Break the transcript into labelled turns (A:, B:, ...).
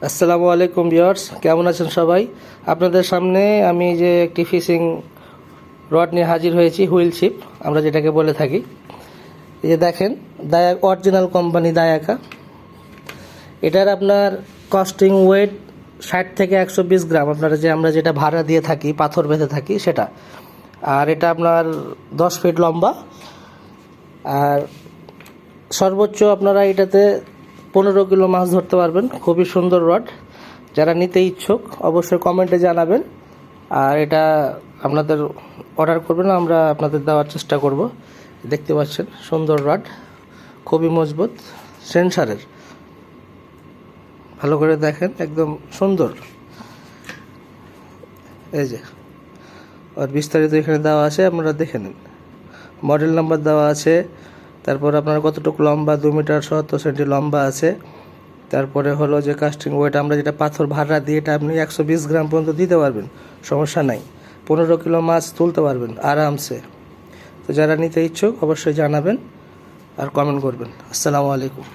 A: আসসালামু আলাইকুম ভিউয়ার্স, কেমন আছেন সবাই? আপনাদের সামনে আমি যে একটি ফিশিং রড নিয়ে হাজির হয়েছি, হুইল শিপ আমরা যেটাকে বলে থাকি। এই যে দেখেন, অরিজিনাল কোম্পানি দায়াকা। এটার আপনার কস্টিং ওয়েট 60 থেকে 120 গ্রাম, আপনারা আমরা যেটা ভাড়া দিয়ে থাকি, পাথর বেঁধে থাকি সেটা। আর এটা আপনার 10 ফিট লম্বা। আর সর্বোচ্চ আপনারা এটাতে 15 কিলো মাছ ধরতে পারবেন। খুবই সুন্দর রড। যারা নিতে ইচ্ছুক অবশ্যই কমেন্টে জানাবেন, আর এটা আপনাদের অর্ডার করবেন, আমরা আপনাদের দেওয়ার চেষ্টা করব। দেখতে পাচ্ছেন সুন্দর রড, খুবই মজবুত, সেন্সারের। ভালো করে দেখেন, একদম সুন্দর। এই যে আর বিস্তারিত এখানে দেওয়া আছে, আপনারা দেখে নিন। মডেল নাম্বার দেওয়া আছে, তারপর আপনার কতটুকু লম্বা, 2 মিটার 70 সেন্টি লম্বা আছে। তারপরে হলো যে কাস্টিং ওয়েট, আমরা যেটা পাথর ভাড়া দিয়ে এটা আপনি 120 গ্রাম পর্যন্ত দিতে পারবেন, সমস্যা নাই। 15 কিলো মাছ তুলতে পারবেন আরামসে। তো যারা নিতে ইচ্ছুক অবশ্যই জানাবেন আর কমেন্ট করবেন। আসসালামু আলাইকুম।